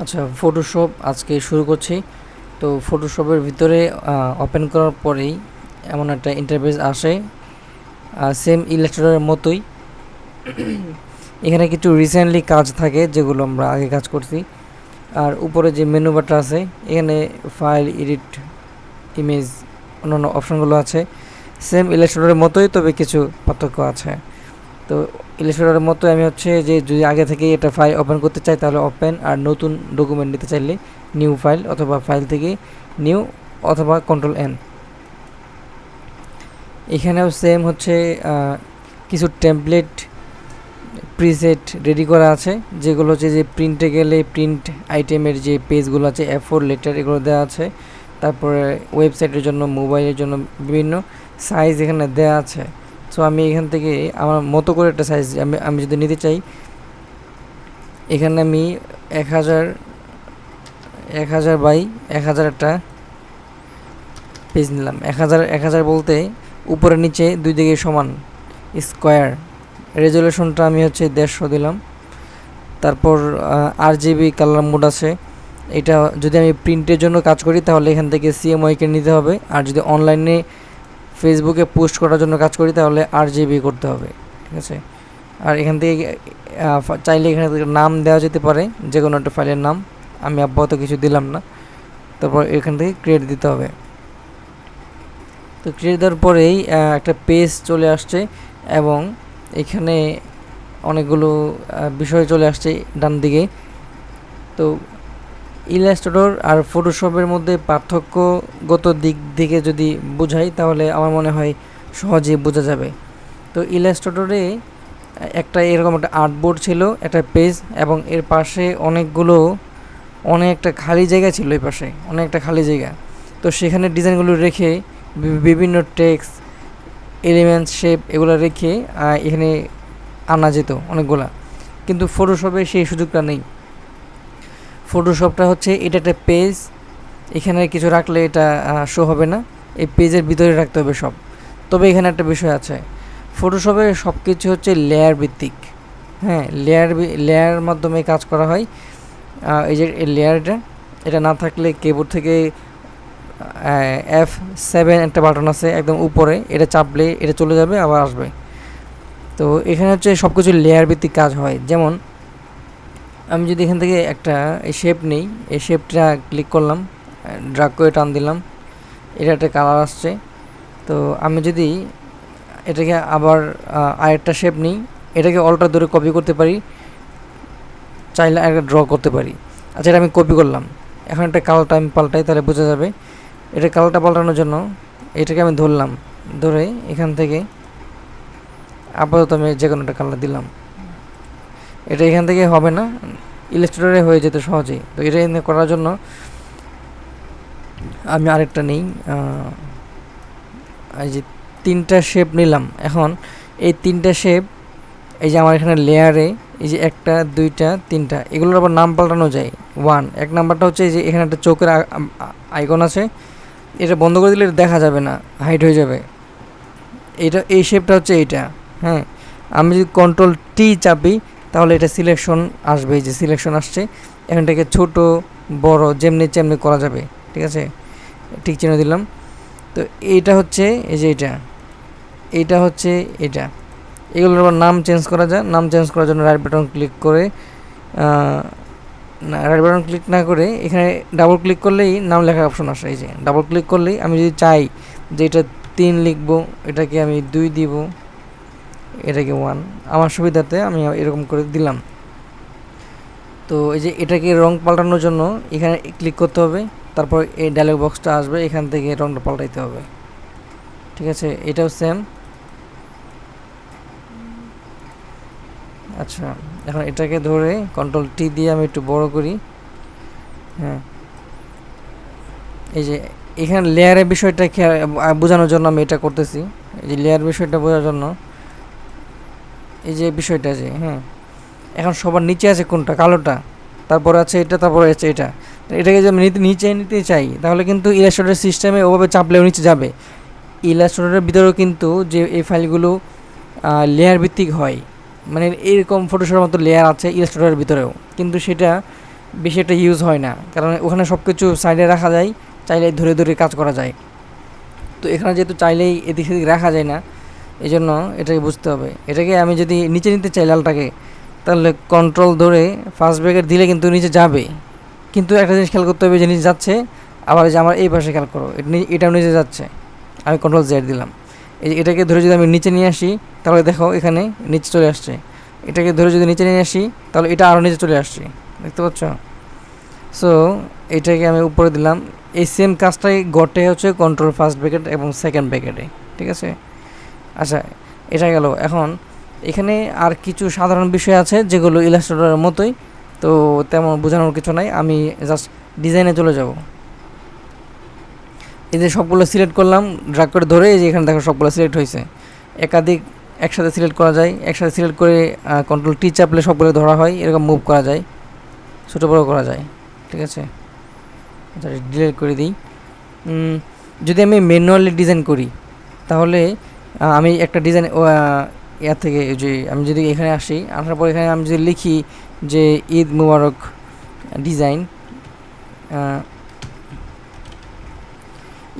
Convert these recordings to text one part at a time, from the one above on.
আচ্ছা, ফটোশপ আজকে শুরু করছি। তো ফটোশপের ভিতরে ওপেন করার পরেই এমন একটা ইন্টারফেস আসে, সেম ইলাস্ট্রেটরের মতোই। এখানে কিছু রিসেন্টলি কাজ থাকে যেগুলো আমরা আগে কাজ করছি। আর উপরে যে মেনু বারটা আছে, এখানে ফাইল, এডিট, ইমেজ, অন্যান্য অপশানগুলো আছে সেম ইলাস্ট্রেটরের মতোই, তবে কিছু পার্থক্য আছে। তো ইলাস্ট্রেটরের মতো আমি হচ্ছে যে যদি আগে থেকে এটা ফাইল ওপেন করতে চাই তাহলে ওপেন, আর নতুন ডকুমেন্ট নিতে চাইলে নিউ ফাইল, অথবা ফাইল থেকে নিউ, অথবা কন্ট্রোল এন। এখানেও সেম হচ্ছে কিছু টেমপ্লেট প্রিসেট রেডি করা আছে, যেগুলো হচ্ছে যে প্রিন্টে গেলে প্রিন্ট আইটেমের যে পেজগুলো আছে A4 লেটার এগুলো দেওয়া আছে। তারপরে ওয়েবসাইটের জন্য, মোবাইলের জন্য বিভিন্ন সাইজ এখানে দেওয়া আছে। সো আমি এখান থেকে আমার মতো করে একটা সাইজ আমি যদি নিতে চাই, এখানে আমি 1000 বাই 1000 একটা পেজ নিলাম। 1000 বলতে উপরে নিচে দুই দিকে সমান স্কোয়ার। রেজুলেশনটা আমি হচ্ছে 150 দিলাম। তারপর RGB কালার মোড আছে। এটা যদি আমি প্রিন্টের জন্য কাজ করি তাহলে এখান থেকে CMYK নিতে হবে, আর যদি অনলাইনে ফেসবুকে পোস্ট করার জন্য কাজ করি তাহলে RGB করতে হবে। ঠিক আছে। আর এখান থেকে চাইলে এখানে নাম দেওয়া যেতে পারে, যে কোনো একটা ফাইলের নাম। আমি আপাতত কিছু দিলাম না। তারপর এখান থেকে ক্রিয়েট দিতে হবে। তো ক্রিয়েট দেওয়ার পরেই একটা পেজ চলে আসছে, এবং এখানে অনেকগুলো বিষয় চলে আসছে ডান দিকে। তো ইলাস্ট্রেটর আর ফটোশপের মধ্যে পার্থক্যগত দিক থেকে যদি বোঝাই তাহলে আমার মনে হয় সহজেই বোঝা যাবে। তো ইলাস্ট্রেটরে একটা এরকম একটা আর্টবোর্ড ছিল, একটা পেজ, এবং এর পাশে অনেকটা খালি জায়গা ছিল। এই পাশে অনেকটা খালি জায়গা। তো সেখানে ডিজাইনগুলো রেখে বিভিন্ন টেক্সট, এলিমেন্টস, শেপ এগুলো রেখে এখানে আনা যেত অনেকগুলা। কিন্তু ফটোশপে সেই সুযোগটা নেই। ফটোশপটা হচ্ছে এটা একটা পেজ, এখানে কিছু রাখলে এটা শো হবে না, এই পেজের ভিতরে রাখতে হবে সব। তবে এখানে একটা বিষয় আছে, ফটোশপে সব কিছু হচ্ছে লেয়ার ভিত্তিক। হ্যাঁ, লেয়ার মাধ্যমে কাজ করা হয়। এই যে লেয়ারটা, এটা না থাকলে কিবোর্ড থেকে F7 একটা বাটন আছে একদম উপরে, এটা চাপলে এটা চলে যাবে আবার আসবে। তো এখানে হচ্ছে সব কিছু লেয়ার ভিত্তিক কাজ হয়। যেমন আমি যদি এখান থেকে একটা শেপ নেই, এই শেপটা ক্লিক করলাম, ড্রাগ করে টান দিলাম, এটা একটা কালার আসছে। তো আমি যদি এটাকে আবার আরেকটা শেপ নিই, এটাকে অল্টার ধরে কপি করতে পারি, চাইলে একটা ড্র করতে পারি। আচ্ছা, এটা আমি কপি করলাম, এখন একটা কালারটা আমি পাল্টাই তাহলে বোঝা যাবে। এটা কালারটা পাল্টানোর জন্য এটাকে আমি ধরলাম, ধরে এখান থেকে আপাতত আমি যে কোনো একটা কালার দিলাম। এটা এখান থেকে হবে না, ইলাস্ট্রেটরে হয়ে যেত সহজেই। তো এটা করার জন্য আমি আরেকটা নেই, এই যে 3টা শেপ নিলাম। এখন এই 3টা শেপ, এই যে আমার এখানে লেয়ারে এই যে 1টা 2টা 3টা, এগুলোর আবার নাম পাল্টানো যায়। এক নাম্বারটা হচ্ছে যে এখানে একটা চোখের আইকন আছে, এটা বন্ধ করে দিলে দেখা যাবে না, হাইড হয়ে যাবে। এই শেপটা হচ্ছে এইটা। হ্যাঁ, আমি যদি Ctrl+T চাপি তাহলে এটা সিলেকশন আসবে, এই যে সিলেকশন আসছে। এখানটাকে ছোট বড় যেমনি করা যাবে। ঠিক আছে, ঠিক চিহ্ন দিলাম। তো এইটা হচ্ছে এই যে এইটা হচ্ছে এটা। এগুলোর আবার নাম চেঞ্জ করা যায়। নাম চেঞ্জ করার জন্য রাইট বাটন ক্লিক করে, না, রাইট বাটন ক্লিক না করে এখানে ডাবল ক্লিক করলেই নাম লেখার অপশন আসে। এই যে ডাবল ক্লিক করলেই আমি যদি চাই যে এটা 3 লিখবো, এটাকে আমি 2 দিব, এটাকে 1, আমার সুবিধাতে আমি এরকম করে দিলাম। তো এই যে এটাকে রং পাল্টানোর জন্য এখানে ক্লিক করতে হবে, তারপর এই ডায়লগ বক্সটা আসবে, এখান থেকে রংটা পাল্টাইতে হবে। ঠিক আছে, এটাও সেম। আচ্ছা, এখন এটাকে ধরে Ctrl+T দিয়ে আমি একটু বড় করি। হ্যাঁ, এই যে এখানে লেয়ারের বিষয়টা বোঝানোর জন্য আমি এটা করতেছি। এই যে লেয়ার বিষয়টা বোঝার জন্য এই যে বিষয়টা যে, হ্যাঁ, এখন সবার নিচে আছে কোনটা, কালোটা, তারপরে আছে এটা, তারপরে আছে এটা। এটাকে যদি আমি নিচে নিতে চাই তাহলে কিন্তু ইলাস্ট্রেটর সিস্টেমে ওভাবে চাপলেও নিচে যাবে। ইলাস্ট্রেটরের ভিতরেও কিন্তু যে এই ফাইলগুলো লেয়ার ভিত্তিক হয়, মানে এরকম ফটোশপের মতো লেয়ার আছে ইলাস্ট্রেটরের ভিতরেও, কিন্তু সেটা বেশি একটা ইউজ হয় না, কারণ ওখানে সব কিছু সাইডে রাখা যায়, চাইলে ধরে ধরে কাজ করা যায়। তো এখানে যেহেতু চাইলেই এদিক সেদিক রাখা যায় না, এই জন্য এটাকে বুঝতে হবে। এটাকে আমি যদি নিচে নিতে চাই লালটাকে, তাহলে কন্ট্রোল ধরে ফার্স্ট ব্রেকেট দিলে কিন্তু নিচে যাবে, কিন্তু একটা জিনিস খেয়াল করতে হবে যে নিচে যাচ্ছে, আবার যে আমার এই পাশে খেয়াল করো এটাও নিচে যাচ্ছে। আমি কন্ট্রোল জেড দিলাম, এটাকে ধরে যদি আমি নিচে নিয়ে আসি তাহলে দেখো এখানে নিচে চলে আসছে। এটাকে ধরে যদি নিচে নিয়ে আসি তাহলে এটা আরও নিচে চলে আসছে, দেখতে পাচ্ছ? সো এটাকে আমি উপরে দিলাম। এই সেম কাজটাই ঘটে হচ্ছে কন্ট্রোল ফার্স্ট ব্রেকেট এবং সেকেন্ড ব্রেকেটে, ঠিক আছে? আচ্ছা, এটা গেল। এখন এখানে আর কিছু সাধারণ বিষয় আছে যেগুলো ইলাস্ট্রেটরের মতোই, তো তেমন বোঝানোর কিছু নাই। আমি জাস্ট ডিজাইনে চলে যাব। এই যে সবগুলো সিলেক্ট করলাম, ড্র্যাগ করে ধরে এই যে এখানে দেখো সবগুলো সিলেক্ট হয়েছে। একাধিক একসাথে সিলেক্ট করা যায়, একসাথে সিলেক্ট করে কন্ট্রোল টি চাপলে সবগুলো ধরা হয়, এরকম মুভ করা যায়, ছোটো বড়ো করা যায়, ঠিক আছে? ডিলিট করে দিই। যদি আমি ম্যানুয়ালি ডিজাইন করি তাহলে আমি একটা ডিজাইন ইয়ার থেকে যে আমি যদি এখানে আসি, আসার পর এখানে আমি যদি লিখি যে ঈদ মুবারক ডিজাইন,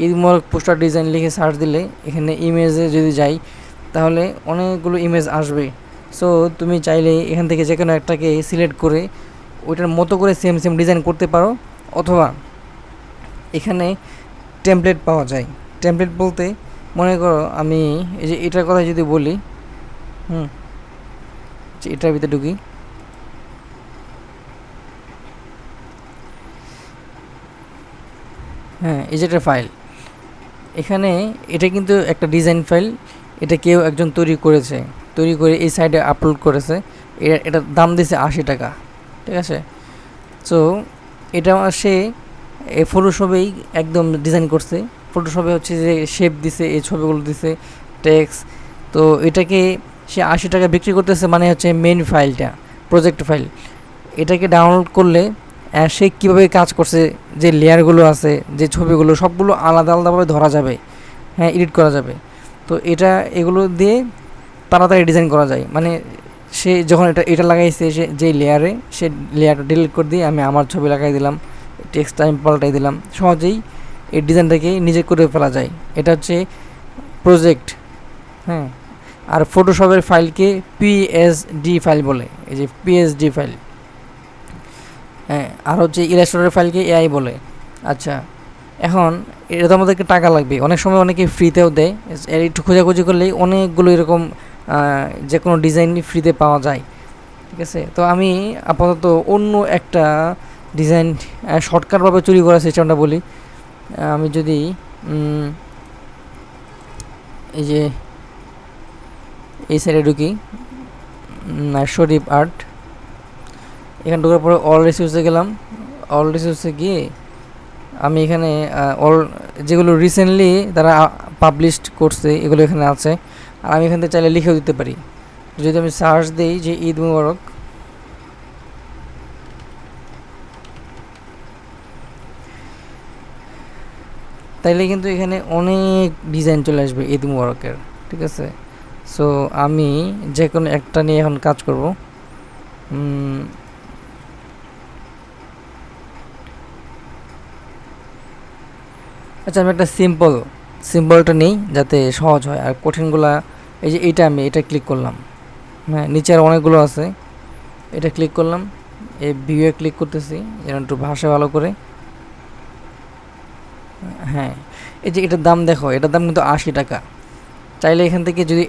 ঈদ মুবারক পোস্টার ডিজাইন লিখে সার্চ দিলে এখানে ইমেজে যদি যাই তাহলে অনেকগুলো ইমেজ আসবে। সো তুমি চাইলে এখান থেকে যে কোনো একটাকে সিলেক্ট করে ওইটার মতো করে সেম সেম ডিজাইন করতে পারো, অথবা এখানে টেমপ্লেট পাওয়া যায়। টেমপ্লেট বলতে মনে করো আমি এই যে এটার কথা যদি বলি, এটার ভিতরে ঢুকি, হ্যাঁ এই যে একটা ফাইল, এখানে এটা কিন্তু একটা ডিজাইন ফাইল, এটা কেউ একজন তৈরি করেছে, তৈরি করে এই সাইডে আপলোড করেছে। এটার দাম দিয়েছে 80 টাকা, ঠিক আছে? সো এটা সে ফটোশপেই একদম ডিজাইন করছে। ফটোশপে হচ্ছে যে শেপ দিছে, এই ছবিগুলো দিছে, টেক্সট। তো এটাকে সে 80 টাকা বিক্রি করতেছে, মানে হচ্ছে মেন ফাইলটা, প্রজেক্ট ফাইল। এটাকে ডাউনলোড করলে সে কীভাবে কাজ করছে, যে লেয়ারগুলো আছে, যে ছবিগুলো, সবগুলো আলাদা আলাদাভাবে ধরা যাবে, হ্যাঁ এডিট করা যাবে। তো এগুলো দিয়ে তাড়াতাড়ি ডিজাইন করা যায়। মানে সে যখন এটা লাগাইছে, সে যে লেয়ারে, সে লেয়ারটা ডিলিট করে দিয়ে আমি আমার ছবি লাগাই দিলাম, টেক্সট টাইম পাল্টাই দিলাম, সহজেই এই ডিজাইনটাকে নিজে করে ফেলা যায়। এটা হচ্ছে প্রজেক্ট, হ্যাঁ। আর ফটোশপের ফাইলকে পিএসডি ফাইল বলে, এই যে পিএসডি ফাইল, হ্যাঁ। আর হচ্ছে ইলাস্ট্রেটরের ফাইলকে এআই বলে। আচ্ছা, এখন এটা তো আমাদেরকে টাকা লাগবে, অনেক সময় অনেকে ফ্রিতেও দেয়, একটু খোঁজাখুঁজি করলেই অনেকগুলো এরকম যে কোনো ডিজাইনই ফ্রিতে পাওয়া যায়, ঠিক আছে? তো আমি আপাতত অন্য একটা ডিজাইন শর্টকাটভাবে চুরি করার সিস্টেমটা বলি। আমি যদি এই যে এই সাইডে ঢুকি, শরীফ আর্ট, এখানে ঢোকার পরে অল রিসোর্সে গেলাম। অল রিসোর্সে গিয়ে আমি এখানে যেগুলো রিসেন্টলি তারা পাবলিশড করছে এগুলো এখানে আছে, আর আমি এখান থেকে চাইলে লিখেও দিতে পারি। যদি আমি সার্চ দিই যে ঈদ মুবারক, তাইলে কিন্তু এখানে অনেক ডিজাইন চলে আসবে ঈদ মুবারকের, ঠিক আছে? সো আমি যে কোনো একটা নিয়ে এখন কাজ করব। আচ্ছা, আমি একটা সিম্পলটা নিই যাতে সহজ হয়, আর কঠিনগুলা এই যে আমি এটা ক্লিক করলাম, হ্যাঁ। নিচে আর অনেকগুলো আছে, এটা ক্লিক করলাম, এই ভিউয়ে ক্লিক করতেছি যেন একটু ভাষা ভালো করে, হ্যাঁ। এই যে এটার দাম দেখো, এটার দাম কিন্তু 80 টাকা। চাইলে এখান থেকে যদি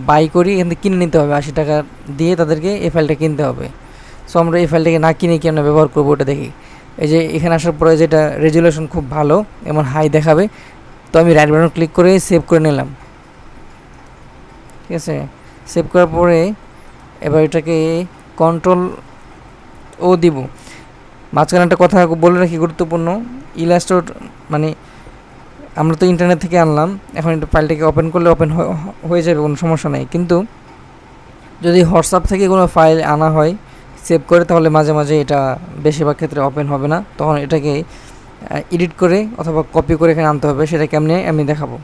বাই করি, এখান থেকে কিনে নিতে হবে, 80 টাকা দিয়ে তাদেরকে এই ফাইলটা কিনতে হবে। সো আমরা এই ফাইলটাকে না কিনে কি আমরা ব্যবহার করবো ওটা দেখি। এই যে এখানে আসার পরে যেটা রেজুলেশন খুব ভালো, এমন হাই দেখাবে, তো আমি রাইট বাটন ক্লিক করে সেভ করে নিলাম, ঠিক আছে? সেভ করার পরে এবার এটাকে কন্ট্রোল ও দিব। মাঝখানে একটা কথা বলে রাখি গুরুত্বপূর্ণ, ইলাস্ট্রেটর মানে আমরা তো ইন্টারনেট থেকে আনলাম, এখন এটা ফাইলটাকে ওপেন করলে ওপেন হয়ে যাবে, কোনো সমস্যা নেই। কিন্তু যদি হোয়াটসঅ্যাপ থেকে কোনো ফাইল আনা হয় সেভ করে, তাহলে মাঝে মাঝে এটা বেশিরভাগ ক্ষেত্রে ওপেন হবে না, তখন এটাকে এডিট করে অথবা কপি করে এখানে আনতে হবে। সেটা কেমনে আমি দেখাবো।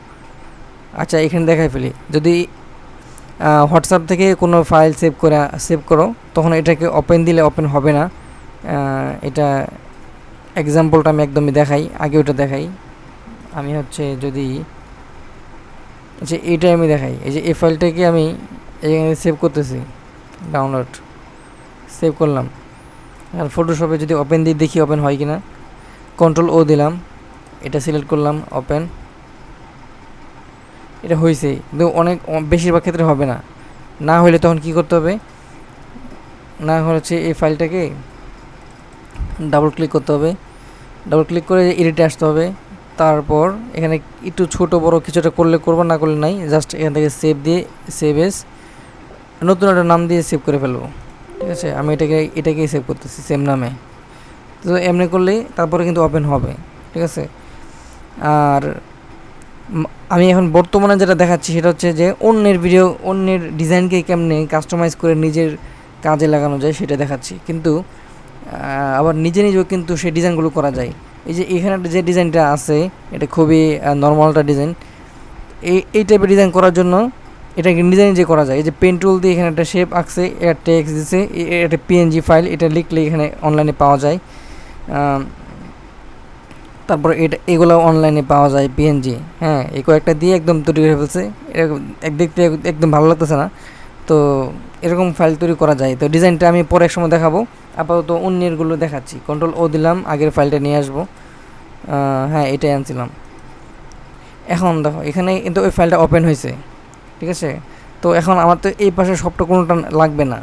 আচ্ছা, এখানে দেখাই ফেলি। যদি হোয়াটসঅ্যাপ থেকে কোনো ফাইল সেভ করো, তখন এটাকে ওপেন দিলে ওপেন হবে না, এটা এক্সাম্পলটা আমি একদমই দেখাই, আগে ওটা দেখাই। আমি হচ্ছে যদি যে এইটাই আমি দেখাই, এই যে এই ফাইলটাকে আমি এখানে সেভ করতেছি, ডাউনলোড সেভ করলাম। আর ফটোশপে যদি ওপেন দিয়ে দেখি ওপেন হয় কিনা, Ctrl+O দিলাম, এটা সিলেক্ট করলাম, ওপেন। এটা হয়েছে, কিন্তু বেশিরভাগ ক্ষেত্রে হবে না। না হলে তখন কি করতে হবে, না হচ্ছে এই ফাইলটাকে ডাবল ক্লিক করতে হবে, ডাবল ক্লিক করে এডিটে আসতে হবে। তারপর এখানে একটু ছোট বড় কিছুটা করলে করবো, না করলে নাই, জাস্ট এখান থেকে সেভ দিয়ে সেভ এস নতুন একটা নাম দিয়ে সেভ করে ফেলবো। ঠিক আছে, আমি এটাকেই সেভ করতেছি সেম নামে। তো এমনি করলেই তারপরে কিন্তু ওপেন হবে। ঠিক আছে, আর আমি এখন বর্তমানে যেটা দেখাচ্ছি সেটা হচ্ছে যে অন্যের ডিজাইনকে কেমনে কাস্টমাইজ করে নিজের কাজে লাগানো যায় সেটা দেখাচ্ছি। কিন্তু আবার নিজেও কিন্তু সেই ডিজাইনগুলো করা যায়। এই যে এখানে যে ডিজাইনটা আছে এটা খুবই নর্মালটা ডিজাইন। এই টাইপের ডিজাইন করার জন্য এটা নিজে করা যায়। এই যে পেন টুল দিয়ে এখানে একটা শেপ আঁকছে, এটা টেক্সট দিছে, এটা পিএনজি ফাইল, এটা লিখলে এখানে অনলাইনে পাওয়া যায়। তারপর এগুলো অনলাইনে পাওয়া যায় পিএনজি। হ্যাঁ, এই কয়েকটা দিয়ে একদম তৈরি করে ফেলছে। দেখতে একদম ভালো লাগতেছে না, তো এরকম ফাইল তৈরি করা যায়। তো ডিজাইনটা আমি পরে এক সময় দেখাবো, আপাতত অন্যেরগুলো দেখাচ্ছি। Ctrl+O দিলাম, আগের ফাইলটা নিয়ে আসবো। হ্যাঁ, এটাই আনছিলাম। এখন দেখো এখানে কিন্তু ওই ফাইলটা ওপেন হয়েছে। ঠিক আছে, তো এখন আমার তো এই পাশে সবটা কোনোটা লাগবে না,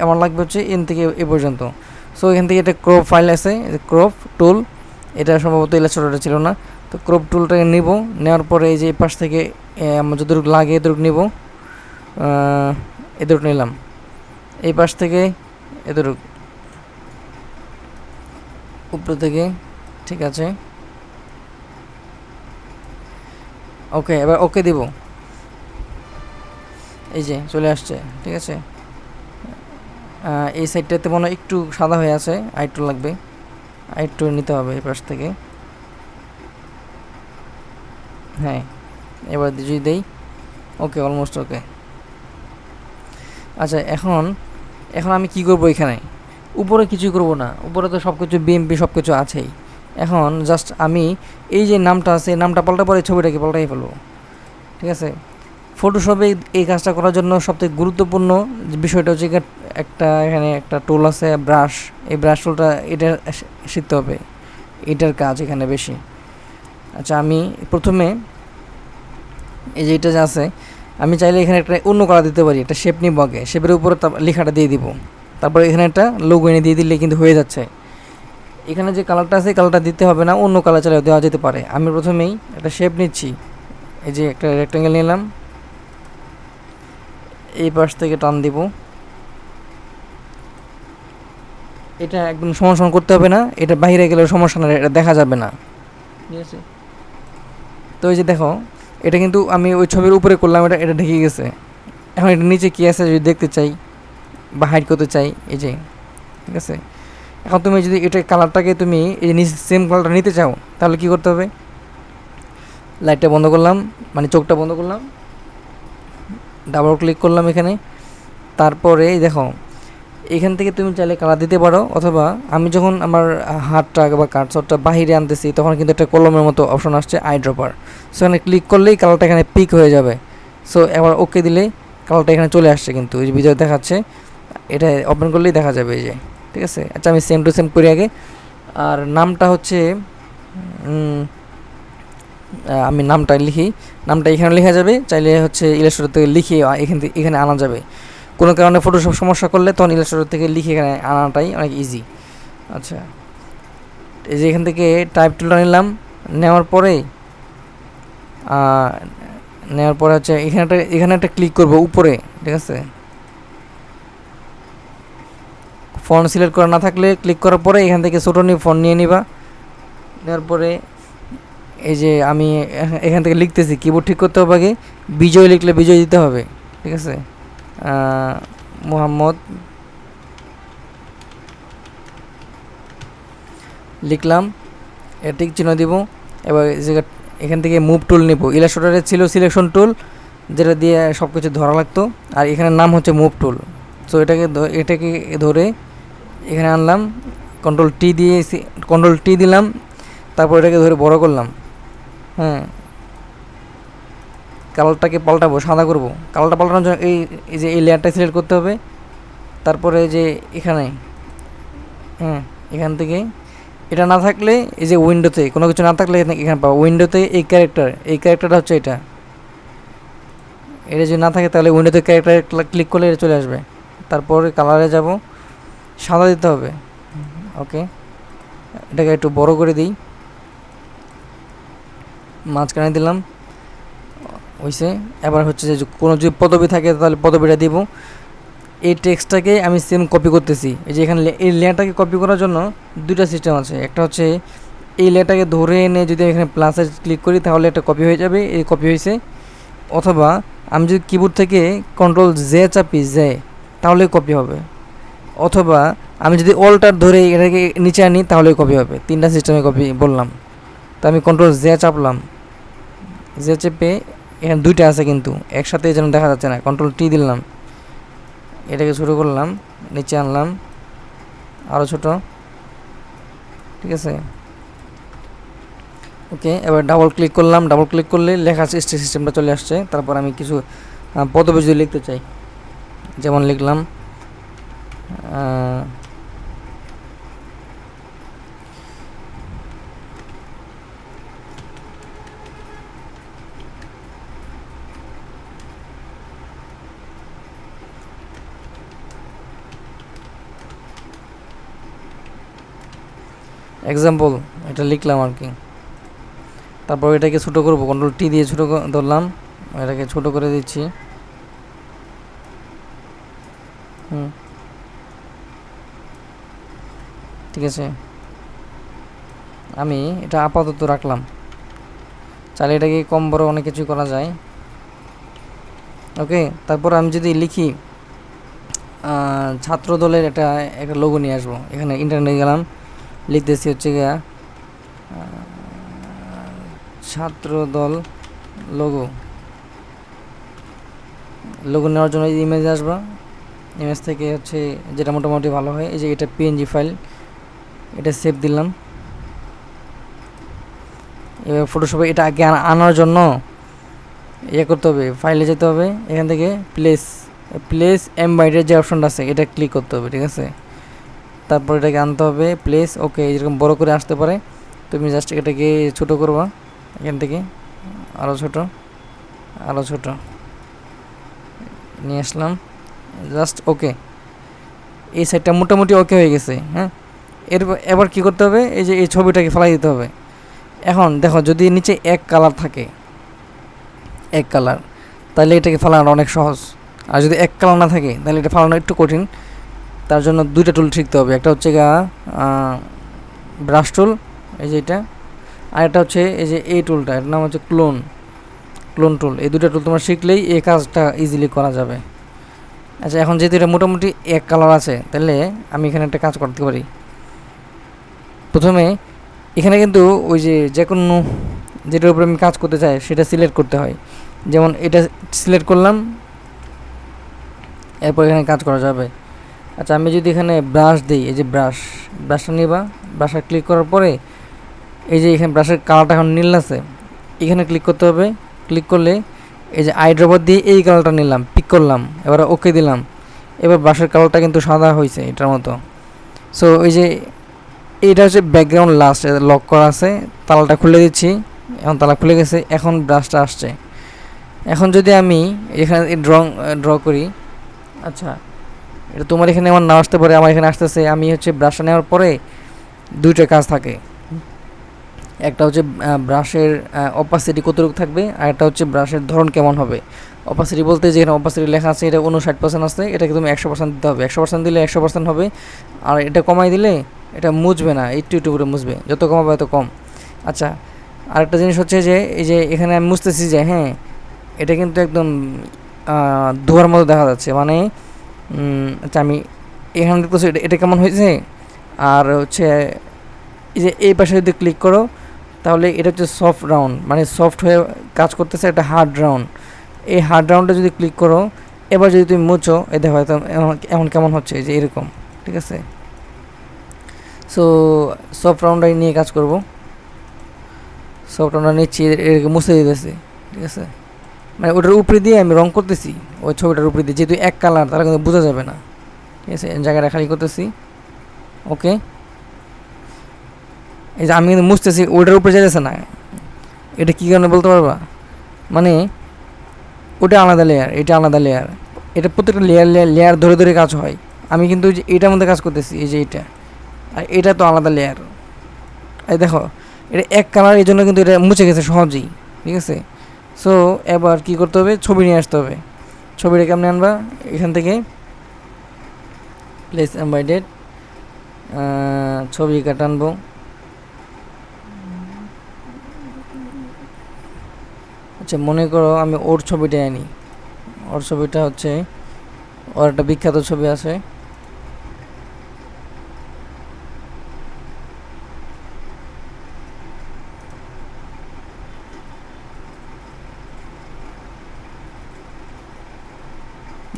আমার লাগবে হচ্ছে এন থেকে এ পর্যন্ত। সো এখান থেকে একটা ক্রপ ফাইল আছে, ক্রপ টুল, এটা সম্ভবত ইলাস্ট্রেটরে ছিল না। তো ক্রপ টুলটাকে নিব, নেওয়ার পরে এই যে এই পাশ থেকে আমার যতটুকু লাগে এতটুকু নিব, এতটুকু নিলাম। এই পাশ থেকে এতটুকু, উপর থেকে। ঠিক আছে, ওকে, এবার ওকে দিব। এই যে চলে আসছে। ঠিক আছে, এই সাইডটাতে মনে হয় একটু সাদা হয়ে আছে, আরেকটু লাগবে, আরেকটু নিতে হবে এই পাশ থেকে। হ্যাঁ, এবার যদি দেই, ওকে, অলমোস্ট ওকে। আচ্ছা, এখন আমি কি করব, এখানে উপরে কিছুই করব না, উপরে তো সব কিছু বিএমপি সব কিছু আছেই। এখন জাস্ট আমি এই যে নামটা আছে, নামটা পাল্টা পরে ছবিটাকে পাল্টাই ফেলবো। ঠিক আছে, ফটোশপে এই কাজটা করার জন্য সবথেকে গুরুত্বপূর্ণ বিষয়টা হচ্ছে এখানে একটা টুল আছে, ব্রাশ। এই ব্রাশ টুলটা এটা শিখতে হবে, এটার কাজ এখানে বেশি। আচ্ছা, আমি প্রথমে এই যে এটা যে আছে, আমি চাইলে এখানে একটা অন্য কালার দিতে পারি, একটা শেপ নিব আগে, শেপের উপরে লেখাটা দিয়ে দিব, তারপরে এখানে একটা লোগো এনে দিয়ে দিলে কিন্তু হয়ে যাচ্ছে। এখানে যে কালারটা আছে কালারটা দিতে হবে না, অন্য কালার চাইলে দেওয়া যেতে পারে। আমি প্রথমেই একটা শেপ নিচ্ছি, এই যে একটা রেক্ট্যাঙ্গেল নিলাম, এই পাশ থেকে টান দিব। এটা একদম সমান সমান করতে হবে না, এটা বাইরে গেলে সমস্যা না, এটা দেখা যাবে না। ঠিক আছে, তো এই যে দেখো, এটা কিন্তু আমি ওই ছবির উপরে করলাম, এটা ঢেকে গেছে। এখন এটা নিচে কী আছে যদি দেখতে চাই বা হাইড করতে চাই, এই যে, ঠিক আছে। এখন তুমি যদি এটা কালারটাকে তুমি এই যে নিচে সেম কালারটা নিতে চাও, তাহলে কী করতে হবে, লাইটটা বন্ধ করলাম, মানে চোখটা বন্ধ করলাম, ডাবল ক্লিক করলাম এখানে। তারপরে দেখো এখান থেকে তুমি চাইলে কালার দিতে পারো, অথবা আমি যখন আমার হাতটা বা কার্সরটা বাহিরে আনতেছি তখন কিন্তু একটা কলমের মতো অপশন আসছে, আই ড্রপার। সো এখানে ক্লিক করলেই কালারটা এখানে পিক হয়ে যাবে। সো এবার ওকে দিলেই কালারটা এখানে চলে আসছে, কিন্তু এই যে ভিডিও দেখাচ্ছে, এটা ওপেন করলেই দেখা যাবে এই যে। ঠিক আছে, আচ্ছা আমি সেম টু সেম করি আগে। আর নামটা হচ্ছে আমি নামটা লিখি, নামটা এখানে লেখা যাবে, চাইলে হচ্ছে ইলাস্ট্রেটর থেকে লিখে এখানে আনা যাবে। কোনো কারণে ফটোশপ সমস্যা করলে তখন ইলাস্ট্রেটর থেকে লিখে এখানে আনাটাই অনেক ইজি। আচ্ছা, এই যে এখান থেকে টাইপ টুলটা নিলাম, নেওয়ার পরে হচ্ছে এখানে একটা ক্লিক করব উপরে। ঠিক আছে, ফন্ট সিলেক্ট করা না থাকলে ক্লিক করার পরে এখান থেকে ছোটো ফন্ট নিয়ে নিবা। নেওয়ার পরে এই যে আমি এখান থেকে লিখতেছি, কিবোর্ড ঠিক করতে হবে আগে, বিজয় লিখলে বিজয় দিতে হবে। ঠিক আছে, মোহাম্মদ লিখলাম, টিক চিহ্ন দিব। এবার এখান থেকে মুভ টুল নিব, ইলাস্ট্রেটরে ছিল সিলেকশন টুল, যেটা দিয়ে সব কিছু ধরা লাগতো, আর এখানে নাম হচ্ছে মুভ টুল। সো এটাকে ধরে এখানে আনলাম, কন্ট্রোল টি দিলাম, তারপর এটাকে ধরে বড় করলাম। হ্যাঁ, কালারটাকে পাল্টাবো, সাদা করব। কালারটা পাল্টানোর জন্য এই যে এই লেয়ারটা সিলেক্ট করতে হবে। তারপরে যে এখানে, হ্যাঁ, এখান থেকে এটা না থাকলে এই যে উইন্ডোতে কোনো কিছু না থাকলে এখানে পাবো উইন্ডোতে এই ক্যারেক্টারটা হচ্ছে এটা যদি না থাকে তাহলে উইন্ডোতে ক্যারেক্টার ক্লিক করলে এটা চলে আসবে। তারপরে কালারে যাব, সাদা দিতে হবে। ওকে, এটাকে একটু বড় করে দিই, মাঝখানে দিলাম, হইছে। এবার হচ্ছে যে কোনো যদি পদবি থাকে তাহলে পদবিটা দিব। এই টেক্সটটাকে আমি সেম কপি করতেছি। এই যে এখানে এই লেয়ারটাকে কপি করার জন্য দুইটা সিস্টেম আছে। একটা হচ্ছে এই লেয়ারটাকে ধরে এনে যদি এখানে প্লাসে ক্লিক করি তাহলে এটা কপি হয়ে যাবে, এই কপি হয়েছে। অথবা আমি যদি কিবোর্ড থেকে কন্ট্রোল জে চাপি তাহলে কপি হবে। অথবা আমি যদি অল্টার ধরে এটাকে নিচে আনি তাহলে কপি হবে। তিনটা সিস্টেমে কপি বললাম। তো আমি কন্ট্রোল জে চাপলাম, জে চেপে এখানে দুইটা আছে কিন্তু একসাথে যেন দেখা যাচ্ছে না, কন্ট্রোল টি দিলাম, এটাকে শুরু করলাম, নিচে আনলাম আরও ছোট, ঠিক আছে। ওকে, এবার ডাবল ক্লিক করলাম, ডাবল ক্লিক করলে লেখা সিস্টেমটা চলে আসছে। তারপর আমি কিছু পদবি যদি লিখতে চাই, যেমন লিখলাম এক্সাম্পল, এটা লিখলাম আর কি। তারপর এটাকে ছোটো করব, কন্ট্রোল টি দিয়ে ছোটো ধরলাম, এটাকে ছোটো করে দিচ্ছি। ঠিক আছে, আমি এটা আপাতত রাখলাম। চাইলে এটাকে কম বড় অনেক কিছু করা যায়। ওকে, তারপর আমি যদি লিখি ছাত্র দলের একটা লোগো নিয়ে আসবো। এখানে ইন্টারনেটে গেলাম, লিখতেছি হচ্ছে গিয়া ছাত্র দল লোগো নেওয়ার জন্য ইমেজ আসবা। ইমেজ থেকে হচ্ছে যেটা মোটামুটি ভালো হয়, এই যে এটা পিএনজি ফাইল, এটা সেভ দিলাম। এবার ফটোশপে এটা আগে আনার জন্য করতে হবে, ফাইলে যেতে হবে, এখান থেকে প্লেস এমবাইডের যে অপশনটা আছে এটা ক্লিক করতে হবে, ঠিক আছে। তারপর এটাকে আনতে হবে প্লেস। ওকে, এরকম বড় করে আসতে পারে, তুমি জাস্ট এটাকে ছোট করবা, এখান থেকে আরও ছোট নিয়ে আসলাম, জাস্ট ওকে। এই সাইডটা মোটামুটি ওকে হয়ে গেছে। হ্যাঁ, এবার কি করতে হবে, এই যে এই ছবিটাকে ফেলাই দিতে হবে। এখন দেখো, যদি নিচে এক কালার থাকে, তাহলে এটাকে ফেলানো অনেক সহজ। আর যদি এক কালার না থাকে তাহলে এটা ফেলানো একটু কঠিন। তার জন্য দুইটা টুল শিখতে হবে। একটা হচ্ছে ব্রাশ টুল, এই যে এটা, আর একটা হচ্ছে এই যে এই টুলটা, এটার নাম হচ্ছে ক্লোন টুল। এই দুটো টুল তোমরা শিখলেই এই কাজটা ইজিলি করা যাবে। আচ্ছা, এখন যেহেতু এটা মোটামুটি এক কালার আছে, তাহলে আমি এখানে একটা কাজ করতে পারি। প্রথমে এখানে কিন্তু ওই যে কোনো যেটার উপরে আমি কাজ করতে চাই সেটা সিলেক্ট করতে হয়। যেমন এটা সিলেক্ট করলাম, এরপর এখানে কাজ করা যাবে। আচ্ছা, আমি যদি এখানে ব্রাশ দিই, এই যে ব্রাশটা নিবা, ব্রাশটা ক্লিক করার পরে এই যে এখানে ব্রাশের কালারটা এখন নীল আছে, এখানে ক্লিক করতে হবে। ক্লিক করলে এই যে আই ড্রপার দিয়ে এই কালারটা নিলাম, পিক করলাম, এবার ওকে দিলাম। এবার ব্রাশের কালারটা কিন্তু সাদা হয়েছে এটার মতো। সো এই যে এইটা হচ্ছে ব্যাকগ্রাউন্ড লাস্ট লক করা আছে, তালাটা খুলে দিচ্ছি, এখন তালা খুলে গেছে। এখন ব্রাশটা আসছে। এখন যদি আমি এখানে ড্র করি, আচ্ছা, এটা তোমার এখানে আমার না আসতে পারে, আমার এখানে আসতেছে। আমি হচ্ছে ব্রাশটা নেওয়ার পরে দুইটা কাজ থাকে। একটা হচ্ছে ব্রাশের অপাসিটি কতটুকু থাকবে, আর একটা হচ্ছে ব্রাশের ধরন কেমন হবে। অপাসিটি বলতে যেখানে অপাসিটি লেখা আছে এটা 59% আছে, এটাকে তুমি 100% দিতে হবে। 100% দিলে 100% হবে, আর এটা কমাই দিলে এটা মুছবে না, একটু করে মুছবে, যত কমাবে তত কম। আচ্ছা, আরেকটা জিনিস হচ্ছে যে এই যে এখানে আমি মুছতেছি যে, হ্যাঁ, এটা কিন্তু একদম ধোয়ার মতো দেখা যাচ্ছে, মানে আচ্ছা, আমি এখানে দেখতেছি এটা কেমন হয়েছে। আর হচ্ছে এই যে এই পাশে যদি ক্লিক করো তাহলে এটা হচ্ছে সফট রাউন্ড, মানে সফট হয়ে কাজ করতেছে, একটা হার্ড রাউন্ড। এই হার্ড রাউন্ডে যদি ক্লিক করো, এবার যদি তুমি মুছো, এই দেখো হয়তো এমন কেমন হচ্ছে, এই যে এরকম, ঠিক আছে। সো সফট রাউন্ডার নিয়ে কাজ করব। সফট রাউন্ডার নিচ্ছি, এটাকে মুছে দিতেছি, ঠিক আছে। মানে ওটার উপরে দিয়ে আমি রং করতেছি, ওই ছবিটার উপরে দিয়ে, যেহেতু এক কালার তারা কিন্তু বোঝা যাবে না, ঠিক আছে। জায়গাটা খালি করতেছি, ওকে। এই যে আমি কিন্তু মুছতেছি, ওটার উপরে যেতেছে না, এটা কী কারণে বলতে পারবা? মানে ওটা আলাদা লেয়ার, এটা আলাদা লেয়ার, এটা প্রত্যেকটা লেয়ার লেয়ার ধরে ধরে কাজ হয়। আমি কিন্তু যে এটার মধ্যে কাজ করতেছি, এই যে এটা, আর এটা তো আলাদা লেয়ার। এই দেখো এটা এক কালার, এই জন্য কিন্তু এটা মুছে গেছে সহজেই, ঠিক আছে। সো এবার কী করতে হবে, ছবি নিয়ে আসতে হবে। ছবিটা কেমনে আনবা, এখান থেকে প্লেস এমবেডেড ছবি কাটা আনবো। আচ্ছা মনে করো আমি ওর ছবিটা আনি, ওর ছবিটা হচ্ছে, ওর একটা বিখ্যাত ছবি আছে,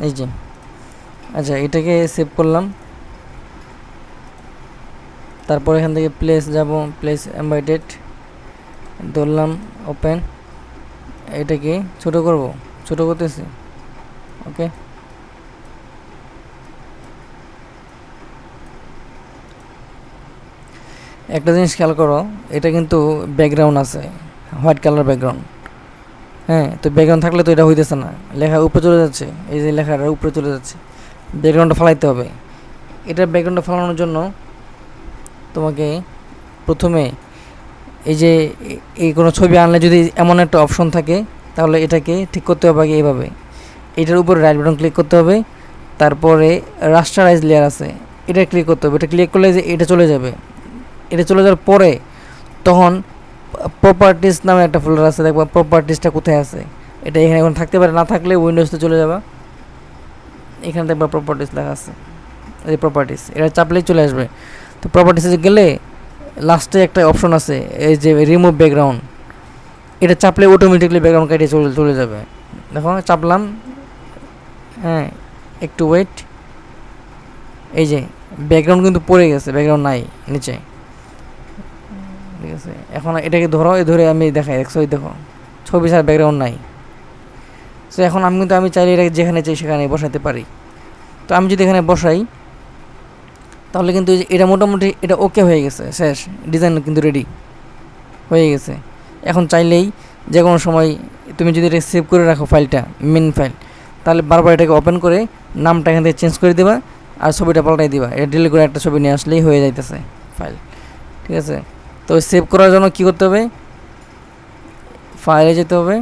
এই যে। আচ্ছা এটাকে সেভ করলাম, তারপর এখান থেকে প্লেস যাব, প্লেস এমবেডেড ধরলাম, ওপেন। এটাকে ছোট করব, ছোট করতেছি, ওকে। একটা জিনিস খেয়াল করো, এটা কিন্তু ব্যাকগ্রাউন্ড আছে, হোয়াইট কালার ব্যাকগ্রাউন্ড। হ্যাঁ, তো ব্যাকগ্রাউন্ড থাকলে তো এটা হইতেছে না, লেখা উপরে চলে যাচ্ছে, এই যে লেখাটা উপরে চলে যাচ্ছে, ব্যাকগ্রাউন্ডটা ফালাইতে হবে। এটা ব্যাকগ্রাউন্ডটা ফালানোর জন্য তোমাকে প্রথমে এই যে এই কোনো ছবি আনলে যদি এমন একটা অপশন থাকে, তাহলে এটাকে ঠিক করতে হবে আগে এইভাবে, এটার উপরে রাইট বাটন ক্লিক করতে হবে, তারপরে রাস্টারাইজ লেয়ার আছে, এটা ক্লিক করতে হবে। এটা ক্লিক করলে যে এটা চলে যাবে, এটা চলে যাওয়ার পরে তখন প্রপার্টিস নামে একটা ফোল্ডার আছে, দেখবা প্রপার্টিসটা কোথায় আছে, এটা এখানে এখন থাকতে পারে, না থাকলে উইন্ডোজতে চলে যাবা, এখানে দেখবা প্রপার্টিস লেখা আছে, এই প্রপার্টিস, এটা চাপলেই চলে আসবে। তো প্রপার্টিসে গেলে লাস্টে একটা অপশন আছে, এই যে রিমুভ ব্যাকগ্রাউন্ড, এটা চাপলে অটোমেটিকলি ব্যাকগ্রাউন্ড কেটে চলে যাবে। দেখো চাপলাম, হ্যাঁ একটু ওয়েট, এই যে ব্যাকগ্রাউন্ড কিন্তু পড়ে গেছে, ব্যাকগ্রাউন্ড নাই নিচে, ঠিক আছে। এখন এটাকে ধরো, ধরে আমি দেখাই, দেখো এই দেখো ছবি ছাড়া ব্যাকগ্রাউন্ড নাই। সো এখন আমি কিন্তু আমি চাইলে এটাকে যেখানে চাই সেখানে বসাতে পারি। তো আমি যদি এখানে বসাই, তাহলে কিন্তু এটা মোটামুটি এটা ওকে হয়ে গেছে, শেষ, ডিজাইন কিন্তু রেডি হয়ে গেছে। এখন চাইলেই যে কোনো সময় তুমি যদি এটা সেভ করে রাখো ফাইলটা, মেন ফাইল, তাহলে বারবার এটাকে ওপেন করে নামটা এখান থেকে চেঞ্জ করে দেবা, আর ছবিটা পাল্টাই দিবা, এটা ডিলিট করে একটা ছবি নিয়ে আসলেই হয়ে যাইতেছে ফাইল, ঠিক আছে। তো সেভ করার জন্য কী করতে হবে, ফাইলে যেতে হবে,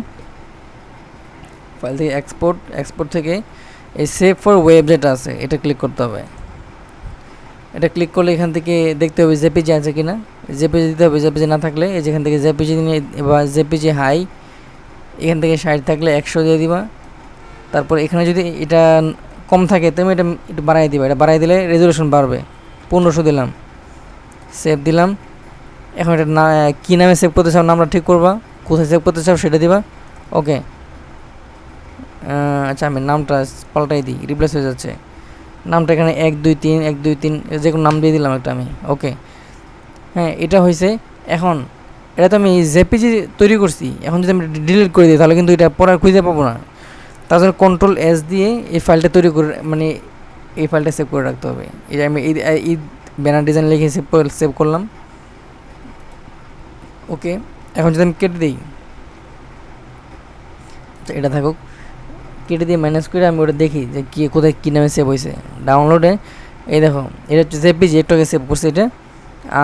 ফাইল থেকে এক্সপোর্ট থেকে এই সেভ ফর ওয়েব যেটা আছে এটা ক্লিক করতে হবে। এটা ক্লিক করলে এখান থেকে দেখতে হবে জেপিজি আছে কি না, জেপিজি দিতে হবে, জেপিজি না থাকলে এই যেখান থেকে জেপিজি নিয়ে বা জেপিজি হাই, এখান থেকে 60 থাকলে 100 দিয়ে দিবা। তারপর এখানে যদি এটা কম থাকে তুমি এটা একটু বাড়াই দিবা, এটা বাড়াই দিলে রেজলিউশন বাড়বে। 1500 দিলাম, সেভ দিলাম। এখন এটা না কী নামে সেভ করতে চাও নামটা ঠিক করবা, কোথায় সেভ করতে চাও সেটা দিবা, ওকে। আচ্ছা আমি নামটা পাল্টাই দিই, রিপ্লেস হয়ে যাচ্ছে নামটা, এখানে 123 যে কোনো নাম দিয়ে দিলাম একটা আমি, ওকে। হ্যাঁ এটা হয়েছে। এখন এটা তো আমি জেপিজি তৈরি করছি, এখন যদি আমি ডিলিট করে দিই তাহলে কিন্তু এটা পরে আর খুঁজে পাবো না। তার জন্য Ctrl+S দিয়ে এই ফাইলটা তৈরি করে, মানে এই ফাইলটা সেভ করে রাখতে হবে। এই যে আমি এই ব্যানার ডিজাইন লিখে সেভ করলাম, ওকে। এখন যদি আমি কেটে দিই, এটা থাকুক, কেটে দিয়ে মাইনাস করে আমি ওটা দেখি যে কী কোথায় কী নামে সেভ হয়েছে। ডাউনলোডে এই দেখো এটা হচ্ছে জেপিজি, একটু আগে সেভ করছে এটা।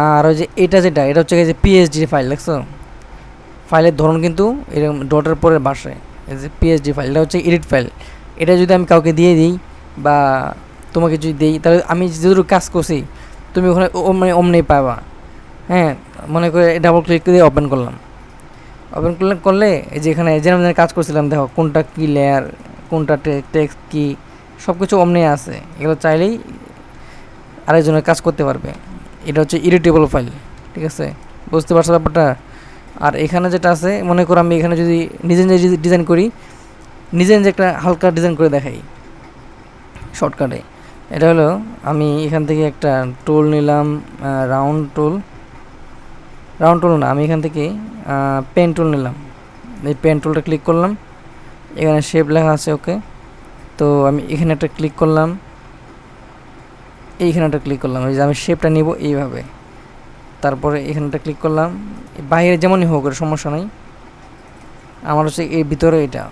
আর ওই যে এটা যেটা, এটা হচ্ছে যে পিএসডি ফাইল, দেখছো ফাইলের ধরন কিন্তু এরকম ডটের পরে বাসায়, এই যে পিএসডি ফাইল, এটা হচ্ছে এডিট ফাইল। এটা যদি আমি কাউকে দিয়ে দিই বা তোমাকে যদি দিই, তাহলে আমি যেটুকু কাজ করছি তুমি ওখানে মানে অমনি পাবা। হ্যাঁ মনে করে ডাবল ক্লিক দিয়ে ওপেন করলাম, ওপেন করলে এই যে এখানে যেরকম কাজ করছিলাম দেখো কোনটা কী লেয়ার, কোনটা টেক্সট কী, সব কিছু অমনি আছে। এগুলো চাইলেই আরেকজনের কাজ করতে পারবে। এটা হচ্ছে এডিটেবল ফাইল, ঠিক আছে, বুঝতে পারছো ব্যাপারটা। আর এখানে যেটা আছে, মনে করো আমি এখানে যদি নিজে নিজে ডিজাইন করি, নিজে নিজে একটা হালকা ডিজাইন করে দেখাই শর্টকাটে, এটা হলো আমি এখান থেকে একটা টুল নিলাম, রাউন্ড টুল না, আমি এখান থেকে পেন টুল নিলাম। এই পেন টুলটা ক্লিক করলাম, এখানে শেপ লেখা আছে, ওকে। তো আমি এখানে একটা ক্লিক করলাম, এইখানে একটা ক্লিক করলাম, এই যে আমি শেপটা নিব এইভাবে। তারপরে এখানে একটা ক্লিক করলাম, বাইরে যেমনই হোক ওর সমস্যা নাই, আমার হচ্ছে এর ভিতরে এটা।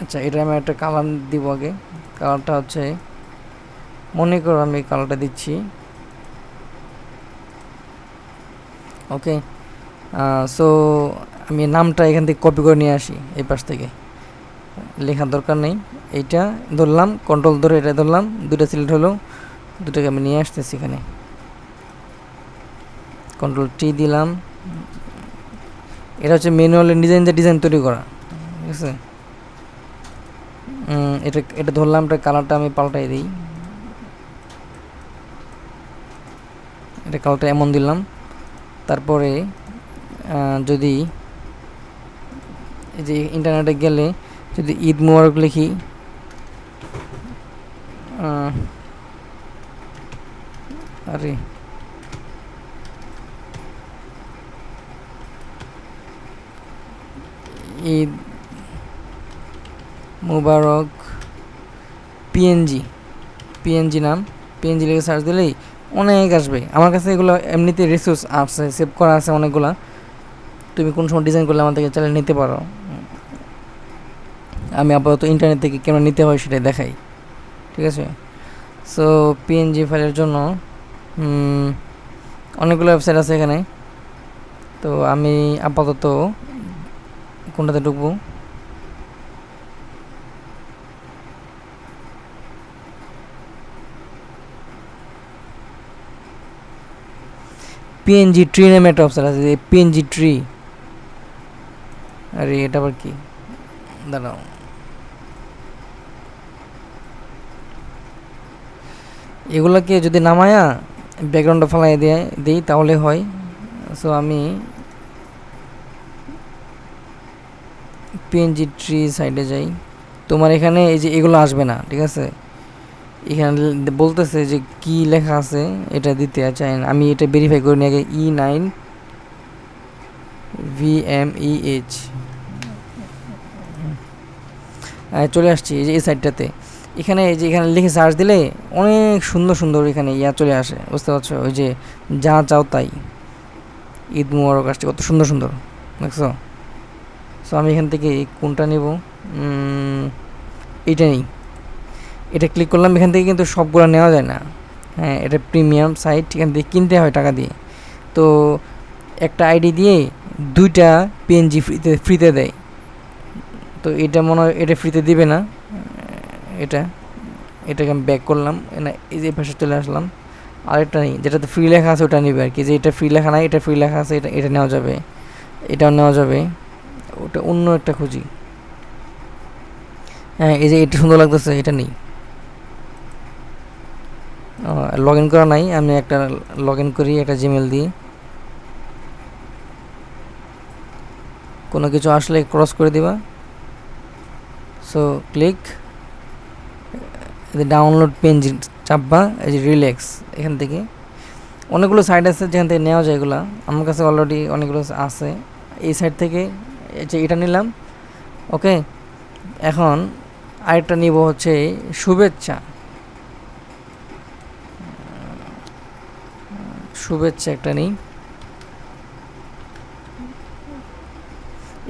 আচ্ছা, এটা আমি একটা কালার দিব আগে। কালারটা হচ্ছে, মনে করো আমি কালারটা দিচ্ছি, ওকে। সো আমি নামটা এখান থেকে কপি করে নিয়ে আসি, এই পাশ থেকে লেখার দরকার নেই। এইটা ধরলাম, কন্ট্রোল ধরে এটা ধরলাম, দুটো সিলেক্ট হলো, দুটোকে আমি নিয়ে আসতেছি এখানে, কন্ট্রোল টি দিলাম। এটা হচ্ছে ম্যানুয়ালি ডিজাইন তৈরি করা, ঠিক আছে। এটা ধরলাম, এটা কালারটা আমি পাল্টাই দিই, এটা কালারটা এমন দিলাম। তারপরে যদি এই যে ইন্টারনেটে গেলে যদি ঈদ মুবারক লিখি, আরে ঈদ মুবারক পিএনজি নাম, পিএনজি লিখে সার্চ দিলেই অনেক আসবে। আমার কাছে এগুলো এমনিতে রিসোর্স আছে, সেভ করা আছে অনেকগুলো। তুমি কোন সময় ডিজাইন করলে আমার থেকে চালিয়ে নিতে পারো। আমি আপাতত ইন্টারনেট থেকে কেমন নিতে হয় সেটাই দেখাই, ঠিক আছে। সো পিএনজি ফাইলের জন্য অনেকগুলো ওয়েবসাইট আছে এখানে। তো আমি আপাতত কোনটাতে ঢুকবো, পিএনজি ট্রি নামে একটা ওয়েবসাইট আছে, পিএনজি ট্রি। আরে এটা আবার কি, দাঁড়াও, এগুলোকে যদি নামায়া ব্যাকগ্রাউন্ডটা ফালাই দিই তাহলে হয়। সো আমি পিএনজি ট্রি সাইডে যাই, তোমার এখানে এই যে এগুলো আসবে না, ঠিক আছে। এখানে বলতেছে যে কি লেখা আছে এটা দিতে চাই না, আমি এটা ভেরিফাই করে নিই আগে। E9 VMEH চলে আসছি এই যে এই সাইডটাতে। এখানে এই যে এখানে লিখে সার্চ দিলে অনেক সুন্দর এখানে চলে আসে, বুঝতে পারছো। ওই যে যা চাও তাই, ঈদ মুবারক আসছে, কত সুন্দর দেখছো। সো আমি এখান থেকে কোনটা নেব, এইটা নেই, এটা ক্লিক করলাম। এখান থেকে কিন্তু সবগুলো নেওয়া যায় না, হ্যাঁ, এটা প্রিমিয়াম সাইট, এখান থেকে কিনতে হয় টাকা দিয়ে। তো একটা আইডি দিয়ে 2টা পিএনজি ফ্রিতে দেয়। তো এটা মনে হয় এটা ফ্রিতে দিবে না, এটাকে আমি ব্যাক করলাম, না এই যে পাশে চলে আসলাম। আরেকটা নেই, যেটাতে ফ্রি লেখা আছে ওটা নিবে আর কি, যে এটা ফ্রি লেখা নাই, এটা ফ্রি লেখা আছে, এটা নেওয়া যাবে, এটাও নেওয়া যাবে। ওটা অন্য একটা খুঁজি, হ্যাঁ এই যে এটা সুন্দর লাগতেছে, এটা নেই। লগ ইন করা নাই, আমি একটা লগ ইন করি একটা জিমেল দিয়ে। কোনো কিছু আসলে ক্রস করে দিবা। সো ক্লিক, ডাউনলোড পেনজি চাপবা, এই যে রিল্যাক্স, এখান থেকে অনেকগুলো সাইট আছে যেখান থেকে নেওয়া যায় এগুলো। আমার কাছে অলরেডি অনেকগুলো আছে, এই সাইট থেকে যে এটা নিলাম, ওকে। এখন আরেকটা নিব হচ্ছে শুভেচ্ছা একটা নেই।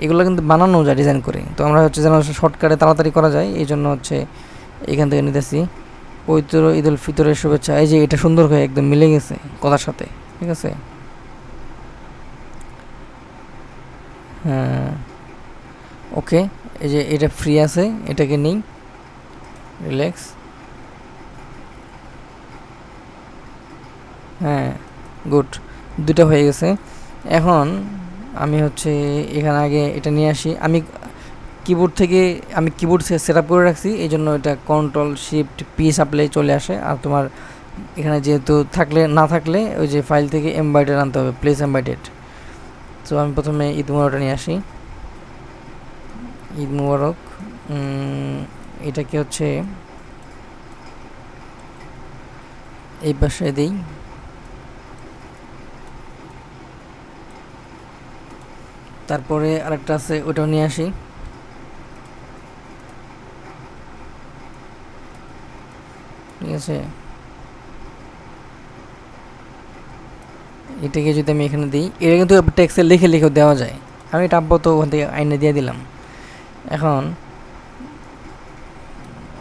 এগুলো কিন্তু বানানো যায় ডিজাইন করে, তো আমরা হচ্ছে যেন শর্টকাটে তাড়াতাড়ি করা যায়, এই জন্য হচ্ছে এখান থেকে নিতেছি। পবিত্র ঈদ উল ফিতরের শুভেচ্ছা, এই যে এটা সুন্দর হয়ে একদম মিলে গেছে কথার সাথে, ঠিক আছে। হ্যাঁ ওকে, এই যে এটা ফ্রি আছে, এটাকে নিই, রিল্যাক্স। হ্যাঁ গুড, দুটো হয়ে গেছে। এখন আমি হচ্ছে এখানে আগে এটা নিয়ে আসি। আমি কিবোর্ড সেট আপ করে রাখছি, এই জন্য এটা কন্ট্রোল শিফট পি সাপ্লাই চলে আসে। আর তোমার এখানে যেহেতু না থাকলে ওই যে ফাইল থেকে এমবাইডেড আনতে হবে, প্লেস এমবাইডেড। সো আমি প্রথমে ঈদ মুবারকটা নিয়ে আসি, ঈদ মুবারক। এটাকে হচ্ছে এই পাশে দিই, তারপরে আরেকটা আছে ওটাও নিয়ে আসি। ঠিক আছে, এটাকে যদি আমি এখানে দিই, এটা কিন্তু টেক্সটে লিখে লিখেও দেওয়া যায়। আমি এটা আপাতত ওখান থেকে আইনে দিয়ে দিলাম। এখন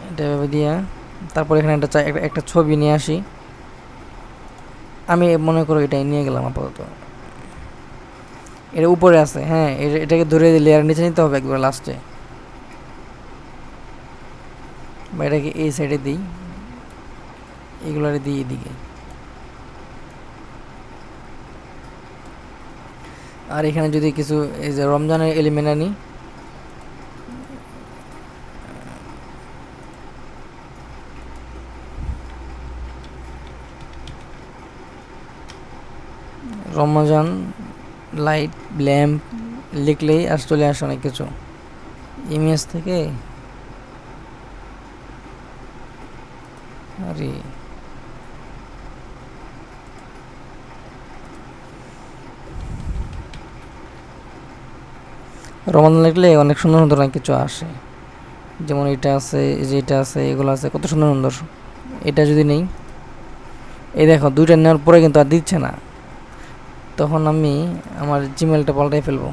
এটা এভাবে দিয়া তারপর এখানে একটা ছবি নিয়ে আসি। আমি মনে করো এটাই নিয়ে গেলাম আপাতত, এটা উপরে আছে। হ্যাঁ, এটাকে ধরে লেয়ার নিচে নিতে হবে একবার লাস্টে, বা এটাকে এই সাইডে দিই, এগুলারে দিই এদিকে। আর এখানে যদি কিছু এই যে রমজানের এলিমেন্ট আনি, রমজান লাইট ল্যাম্প লিখলেই আর চলে আসে অনেক কিছু ইমেজ থেকে। আরে রমজান লিখলে অনেক সুন্দর সুন্দর অনেক কিছু আসে, যেমন এটা আছে, এই যে এটা আছে, এগুলো আছে, কত সুন্দর সুন্দর। এটা যদি নেই, এই দেখো দুইটা নেওয়ার পরে কিন্তু আর দিচ্ছে না, তখন আমি আমার জিমেলটা পাল্টাই ফেলবো।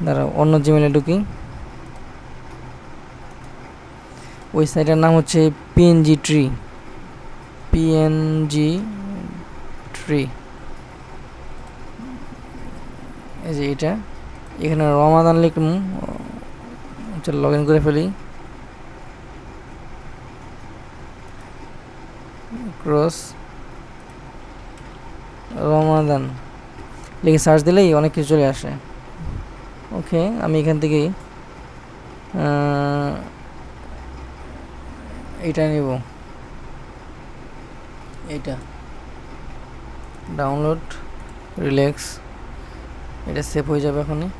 দাঁড়াও, অন্য জিমেলে ঢুকি। ওই সাইটের নাম হচ্ছে পিএনজি ট্রি, পিএনজি ট্রি। এই যে এটা, এখানে রমাদান লিখুন। চলো লগ ইন করে ফেলি। ক্রস রমাদান লিখে সার্চ দিলেই অনেক কিছু চলে আসে। ওকে, আমি এখান থেকে এইটা নিব, এইটা ডাউনলোড রিল্যাক্স, এটা সেভ হয়ে যাবে এখনই।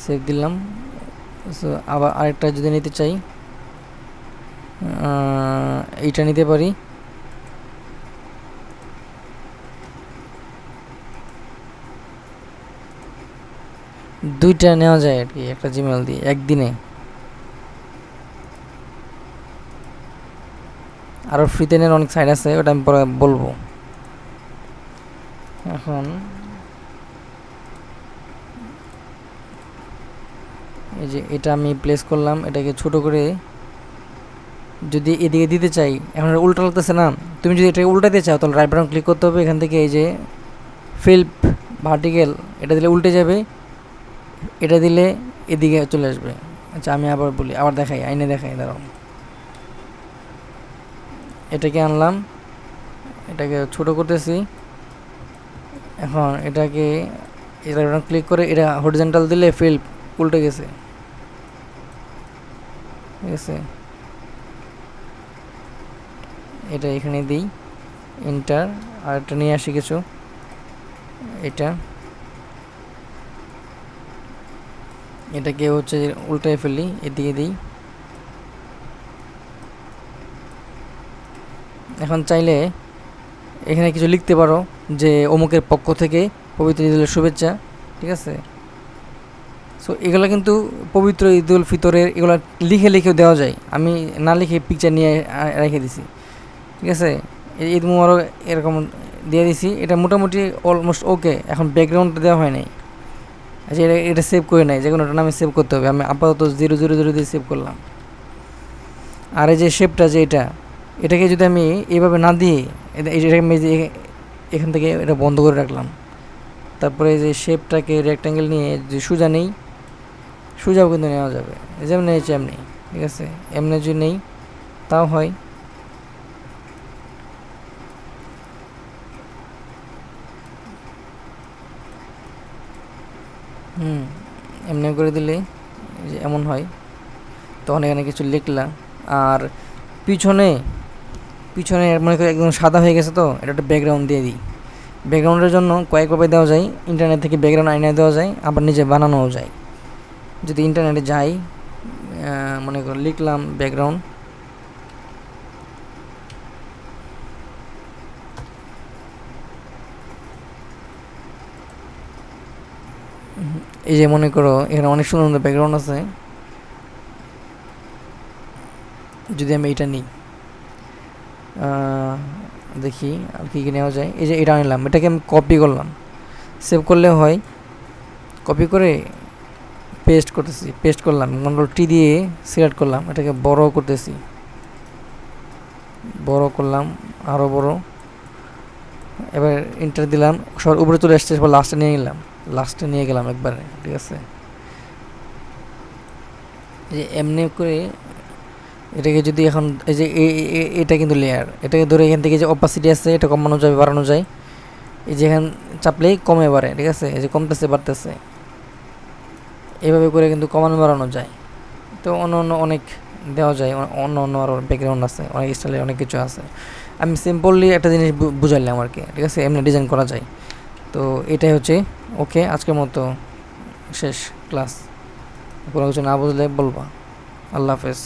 সেভ দিলাম। সো আবার আরেকটা যদি নিতে চাই, এইটা নিতে পারি। দুইটা নেওয়া যায় আর কি একটা জিমেল দিয়ে একদিনে। আরও ফ্রিতে নেওয়ার অনেক সাইট আছে, ওটা আমি পরে বলবো। এখন এই যে এটা আমি প্লেস করলাম, এটাকে ছোট করে যদি এদিকে দিতে চাই, এখন উল্টা লাগতেছে না, তুমি যদি এটাকে উল্টাতে চাও তাহলে রাইট বাটন ক্লিক করতে হবে। এখান থেকে এই যে ফিল্প ভার্টিক্যাল, এটা দিলে উল্টে যাবে, এটা দিলে এদিকে চলে আসবে। আচ্ছা আমি আবার বলি, আবার দেখাই, আইনে দেখাই, দাঁড়াও। এটাকে আনলাম, এটাকে ছোট করতেছি। এখন এটাকে এটা ক্লিক করে এটা হরিজন্টাল দিলে ফিল্প উল্টে গেছে। ঠিক আছে, এটা এখানে দিই, এন্টার। আর একটা নিয়ে আসি কিছু, এটাকে হচ্ছে উল্টায় ফেলি, এদিকে দিই। এখন চাইলে এখানে কিছু লিখতে পারো যে অমুকের পক্ষ থেকে পবিত্র ঈদুলের শুভেচ্ছা। ঠিক আছে, সো এগুলো কিন্তু পবিত্র ঈদুল ফিতরের এগুলো লিখে লিখেও দেওয়া যায়, আমি না লিখে পিকচার নিয়ে রেখে দিছি। ঠিক আছে, ঈদ মুবারক এরকম দিয়ে দিছি, এটা মোটামুটি অলমোস্ট ওকে। এখন ব্যাকগ্রাউন্ডটা দেওয়া হয় নাই, আচ্ছা এটা সেভ করে নাই, যে কোনোটা নামে সেভ করতে হবে। আমি আপাতত 000 দিয়ে সেভ করলাম। আর এই যে শেপটা যে এটাকে যদি আমি এইভাবে না দিয়ে এখান থেকে এটা বন্ধ করে রাখলাম, তারপরে এই যে শেপটাকে রেক্ট্যাঙ্গেল নিয়ে যে সোজা নেই, সোজাও কিন্তু নেওয়া যাবে, যেমন নিয়েছি এমনি। ঠিক আছে, এমনি যদি নেই তাও হয়। এমনি করে দিলে যে এমন হয়, তখন এখানে কিছু লিখলাম। আর পিছনে পিছনে মনে করি একদম সাদা হয়ে গেছে, তো এটা একটা ব্যাকগ্রাউন্ড দিয়ে দিই। ব্যাকগ্রাউন্ডের জন্য কয়েকভাবে দেওয়া যায়, ইন্টারনেট থেকে ব্যাকগ্রাউন্ড আইনে দেওয়া যায়, আবার নিজে বানানোও যায়। যদি ইন্টারনেটে যাই, মনে করি লিখলাম ব্যাকগ্রাউন্ড, এই যে মনে করো এখানে অনেক সুন্দর সুন্দর ব্যাকগ্রাউন্ড আছে, যদি আমি এটা নিই, দেখি আর কী কী নেওয়া যায়। এই যে এটা নিলাম, এটাকে আমি কপি করলাম, সেভ করলে হয়, কপি করে পেস্ট করতেছি, পেস্ট করলাম, কন্ট্রোল টি দিয়ে সিলেক্ট করলাম, এটাকে বড় করতেছি, বড় করলাম আরও বড়, এবার এন্টার দিলাম, সবার উপরে চলে আসছে, এবার লাস্টে নিয়ে নিলাম, লাস্টে নিয়ে গেলাম একবারে, ঠিক আছে। এই যে এমনি করে এটাকে যদি এখন এই যে এটা কিন্তু লেয়ার, এটাকে ধরে এখান থেকে যে অপাসিটি আছে এটা কমানো যায় বাড়ানো যায়, এই যে এখান চাপলেই কমে বাড়ে, ঠিক আছে, এই যে কমতেছে বাড়তেছে, এইভাবে করে কিন্তু কমানো বাড়ানো যায়। তো অন্য অন্য অনেক দেওয়া যায়, অন্য অন্য আরও ব্যাকগ্রাউন্ড আছে, অনেক স্টাইলে অনেক কিছু আছে। আমি সিম্পলি একটা জিনিস বুঝাইলাম আর কি, ঠিক আছে, এমনি ডিজাইন করা যায়। তো এটাই হচ্ছে ওকে, আজকের মতো শেষ ক্লাস। কোনো কিছু না বুঝলে বলবা। আল্লাহ হাফেজ।